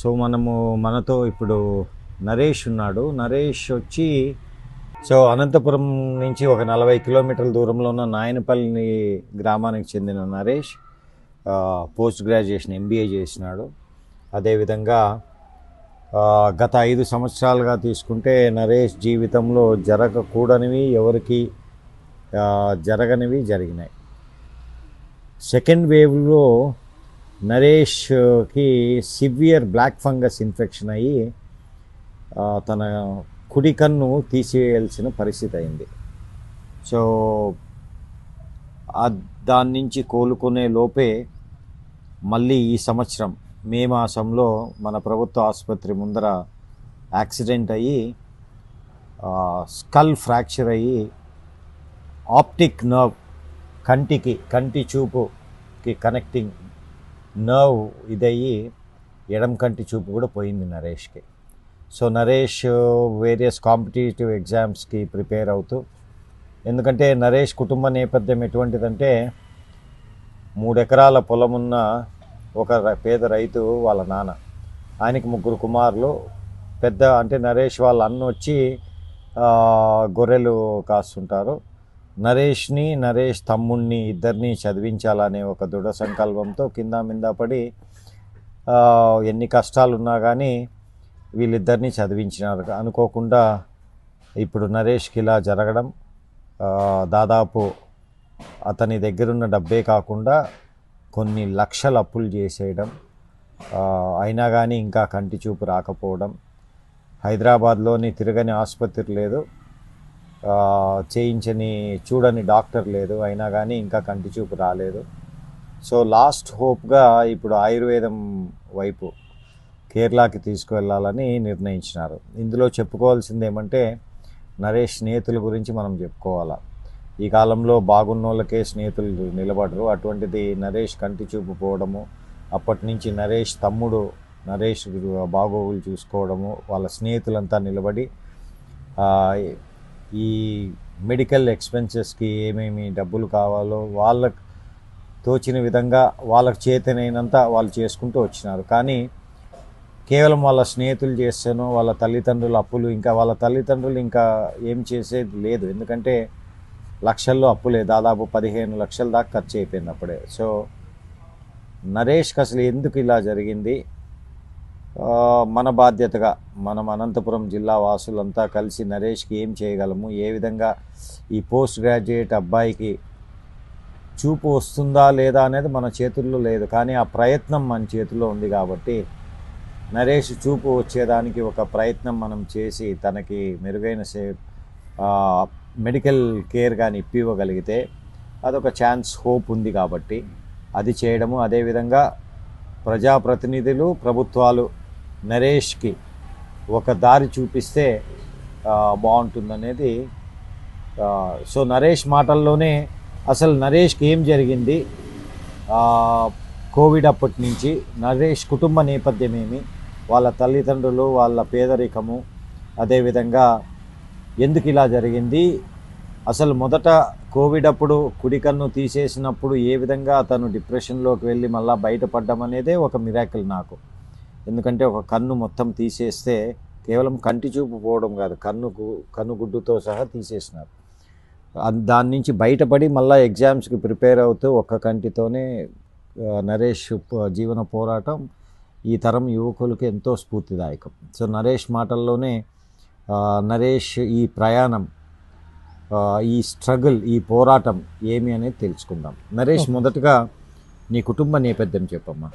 So మనతో ఇప్పుడు నరేష్ ఉన్నాడు. నరేష్ వచ్చి అనంతపురం నుంచి ఒక 40 కిలోమీటర్ల దూరంలో ఉన్న నాయనపల్లి గ్రామానికి చెందిన నరేష్ పోస్ట్ గ్రాడ్యుయేషన్ MBA చేసినాడు. అదేవిధంగా గత 5 సంవత్సరాలుగా తీసుకుంటే నరేష్ జీవితంలో జరగకూడనివి ఎవరికి జరగనివి జరిగినాయి. సెకండ్ వేవ్లో నరేష్కి సివియర్ బ్లాక్ ఫంగస్ ఇన్ఫెక్షన్ అయ్యి తన కుడి కన్ను తీసివేయాల్సిన పరిస్థితి అయింది. సో దాని నుంచి కోలుకునే లోపే మళ్ళీ ఈ సంవత్సరం మే మాసంలో మన ప్రభుత్వ ఆసుపత్రి ముందర యాక్సిడెంట్ అయ్యి స్కల్ ఫ్రాక్చర్ అయ్యి ఆప్టిక్ నర్వ్ కంటి చూపుకి కనెక్టింగ్ నర్వ్ ఇదయ్యి ఎడం కంటి చూపు కూడా పోయింది నరేష్కి. సో నరేష్ వేరియస్ కాంపిటేటివ్ ఎగ్జామ్స్కి ప్రిపేర్ అవుతూ, ఎందుకంటే నరేష్ కుటుంబ నేపథ్యం ఎటువంటిదంటే 3 ఎకరాల పొలం ఉన్న ఒక పేద రైతు వాళ్ళ నాన్న, ఆయనకి 3 కుమారులు. అంటే నరేష్ వాళ్ళ అన్న వచ్చి గొర్రెలు కాస్తుంటారు. నరేష్ తమ్ముడిని ఇద్దరిని చదివించాలనే ఒక దృఢ సంకల్పంతో కింద మీద పడి ఎన్ని కష్టాలున్నా కానీ వీళ్ళిద్దరినీ చదివించినారు. అనుకోకుండా ఇప్పుడు నరేష్కి ఇలా జరగడం, దాదాపు అతని దగ్గరున్న డబ్బే కాకుండా కొన్ని లక్షల అప్పులు చేసేయడం, అయినా కానీ ఇంకా కంటి చూపు రాకపోవడం, హైదరాబాద్లోని తిరగని ఆసుపత్రి లేదు, చూడని డాక్టర్ లేదు, అయినా కానీ ఇంకా కంటి చూపు రాలేదు. సో లాస్ట్ హోప్గా ఇప్పుడు ఆయుర్వేదం వైపు కేరళకి తీసుకువెళ్ళాలని నిర్ణయించినారు. ఇందులో చెప్పుకోవాల్సింది ఏమంటే నరేష్ స్నేహితుల గురించి మనం చెప్పుకోవాలా. ఈ కాలంలో బాగున్నోళ్ళకే స్నేహితులు నిలబడరు. అటువంటిది నరేష్ కంటి చూపు పోవడము, అప్పటి నుంచి నరేష్ తమ్ముడు నరేష్ బాగోగులు చూసుకోవడము, వాళ్ళ స్నేహితులంతా నిలబడి ఈ మెడికల్ ఎక్స్పెన్సెస్కి ఏమేమి డబ్బులు కావాలో వాళ్ళకు తోచిన విధంగా వాళ్ళకు చేతనైనంత వాళ్ళు చేసుకుంటూ వచ్చినారు. కానీ కేవలం వాళ్ళ స్నేహితులు చేస్తానో వాళ్ళ తల్లిదండ్రుల అప్పులు, వాళ్ళ తల్లిదండ్రులు ఇంకా ఏం చేసేది లేదు. ఎందుకంటే లక్షల్లో అప్పులే, దాదాపు 15 లక్షల దాకా ఖర్చు అయిపోయింది అప్పుడే. సో నరేష్కి అసలు ఎందుకు ఇలా జరిగింది, మన బాధ్యతగా మనం అనంతపురం జిల్లా వాసులంతా కలిసి నరేష్కి ఏం చేయగలము, ఏ విధంగా ఈ పోస్ట్ గ్రాడ్యుయేట్ అబ్బాయికి చూపు వస్తుందా లేదా అనేది మన చేతుల్లో లేదు, కానీ ఆ ప్రయత్నం మన చేతుల్లో ఉంది. కాబట్టి నరేష్ చూపు వచ్చేదానికి ఒక ప్రయత్నం మనం చేసి తనకి మెరుగైన మెడికల్ కేర్ కానీ ఇప్పివ్వగలిగితే అదొక హోప్ ఉంది. కాబట్టి అది చేయడము, అదేవిధంగా ప్రజాప్రతినిధులు, ప్రభుత్వాలు నరేష్కి ఒక దారి చూపిస్తే బాగుంటుందనేది. సో నరేష్ మాటల్లోనే అసలు నరేష్కి ఏం జరిగింది, కోవిడ్ అప్పటి నుంచి నరేష్ కుటుంబ నేపథ్యం ఏమి, వాళ్ళ తల్లిదండ్రులు, వాళ్ళ పేదరికము, అదేవిధంగా ఎందుకు ఇలా జరిగింది, అసలు మొదట కోవిడ్ అప్పుడు కుడి కన్ను తీసేసినప్పుడు ఏ విధంగా తను డిప్రెషన్లోకి వెళ్ళి మళ్ళీ బయటపడ్డం అనేదే ఒక మిరాకిల్ నాకు. ఎందుకంటే ఒక కన్ను మొత్తం తీసేస్తే కేవలం కంటి చూపు పోవడం కాదు, కన్నుగుడ్డుతో సహా తీసేసినారు. దాని నుంచి బయటపడి మళ్ళీ ఎగ్జామ్స్కి ప్రిపేర్ అవుతూ ఒక్క కంటితోనే నరేష్ జీవన పోరాటం ఈ తరం యువకులకి ఎంతో స్ఫూర్తిదాయకం. సో నరేష్ మాటల్లోనే నరేష్ ఈ ప్రయాణం, ఈ స్ట్రగుల్, ఈ పోరాటం ఏమి అనేది తెలుసుకుందాం. నరేష్, మొదటగా నీ కుటుంబ నేపథ్యం చెప్పమ్మా.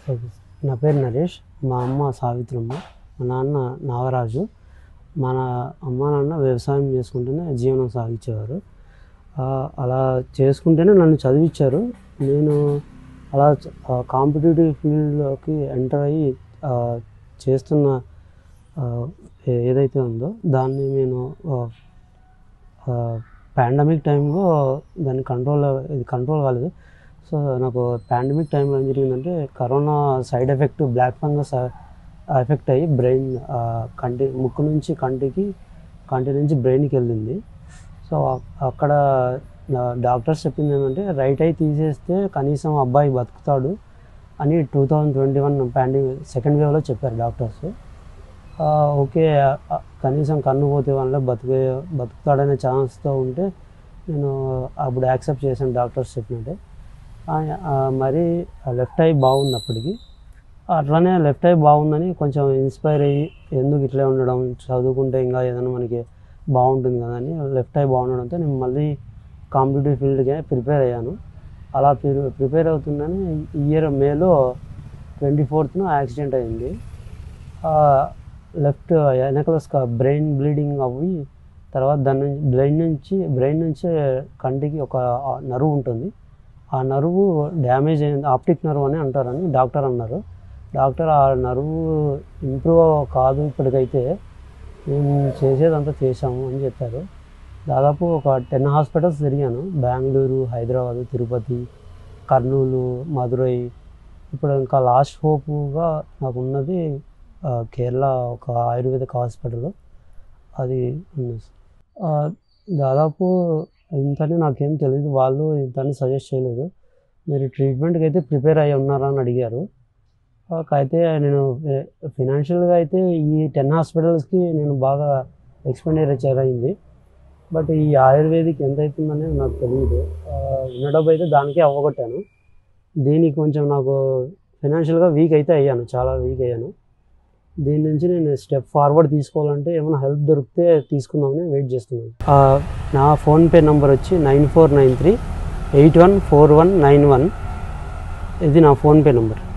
నా పేరు నరేష్, మా అమ్మ సావిత్రమ్మ, మా నాన్న నాగరాజు. మన అమ్మ నాన్న వ్యవసాయం చేసుకుంటూనే జీవనం సాగించేవారు. అలా చేసుకుంటేనే నన్ను చదివించారు. నేను అలా కాంపిటేటివ్ ఫీల్డ్లోకి ఎంటర్ అయ్యి చేస్తున్న ఏదైతే ఉందో దాన్ని నేను పాండమిక్ టైంలో దాన్ని కంట్రోల్ కాలేదు. సో నాకు పాండమిక్ టైంలో ఏం జరిగిందంటే corona side effect black fungus effect అయ్యి బ్రెయిన్ ముక్కు నుంచి కంటి నుంచి బ్రెయిన్కి వెళ్ళింది. సో అక్కడ డాక్టర్స్ చెప్పింది ఏంటంటే రైట్ ఐ తీసేస్తే కనీసం అబ్బాయి బతుకుతాడు, అని 2021 పాండమిక్ సెకండ్ వేవ్లో చెప్పారు డాక్టర్స్. ఓకే, కనీసం కన్ను పోతే వల్ల బతుకుతాడనే ఛాన్స్తో ఉంటే నేను అప్పుడు యాక్సెప్ట్ చేశాను డాక్టర్స్ చెప్పినట్టే. మరి లెఫ్ట్ ఐ బాగుంది అప్పటికి. అట్లనే లెఫ్ట్ ఐ బాగుందని కొంచెం ఇన్స్పైర్ అయ్యి ఎందుకు ఇట్లే ఉండడం, చదువుకుంటే ఇంకా ఏదైనా మనకి బాగుంటుంది కదా అని లెఫ్ట్ ఐ బాగుండడంతో నేను మళ్ళీ కాంపిటేటివ్ ఫీల్డ్కే ప్రిపేర్ అయ్యాను. అలా ప్రిపేర్ అవుతుందని ఇయర్ మేలో 24th యాక్సిడెంట్ అయింది. లెఫ్ట్ వెనకల బ్రెయిన్ బ్లీడింగ్ అవ్వి తర్వాత దాని నుంచి బ్రెయిన్ నుంచి కంటికి ఒక నరువు ఉంటుంది. ఆ నరువు డ్యామేజ్ అయింది, ఆప్టిక్ నర్వ్ అని అంటారని డాక్టర్ అన్నారు. డాక్టర్ ఆ నరువు ఇంప్రూవ్ కాదు ఇప్పటికైతే, మేము చేసేదంతా చేసాము అని చెప్పారు. దాదాపు ఒక 10 హాస్పిటల్స్ తిరిగాను. బెంగళూరు, హైదరాబాదు, తిరుపతి, కర్నూలు, మదురై. ఇప్పుడు ఇంకా లాస్ట్ హోప్గా నాకు ఉన్నది కేరళ ఒక ఆయుర్వేదిక్ హాస్పిటల్, అది ఉంది. దాదాపు ఇంతని నాకేం తెలియదు, వాళ్ళు ఇంతని సజెస్ట్ చేయలేదు. మీరు ట్రీట్మెంట్కి అయితే ప్రిపేర్ అయ్యి ఉన్నారా అని అడిగారు. అయితే నేను ఫినాన్షియల్గా అయితే ఈ 10 హాస్పిటల్స్కి నేను బాగా ఎక్స్పెండిచర్ అయింది. బట్ ఈ ఆయుర్వేదిక్ ఎంత అవుతుందనేది నాకు తెలియదు. ఉన్న డబ్బు అయితే దానికే అవ్వగొట్టాను. దీనికి కొంచెం నాకు ఫినాన్షియల్గా వీక్ అయితే అయ్యాను, చాలా వీక్ అయ్యాను. దీని నుంచి నేను స్టెప్ ఫార్వర్డ్ తీసుకోవాలంటే ఏమైనా హెల్ప్ దొరికితే తీసుకుందామని వెయిట్ చేస్తున్నాను. నా ఫోన్పే నెంబర్ వచ్చి 9493814191. ఇది నా ఫోన్పే నెంబర్.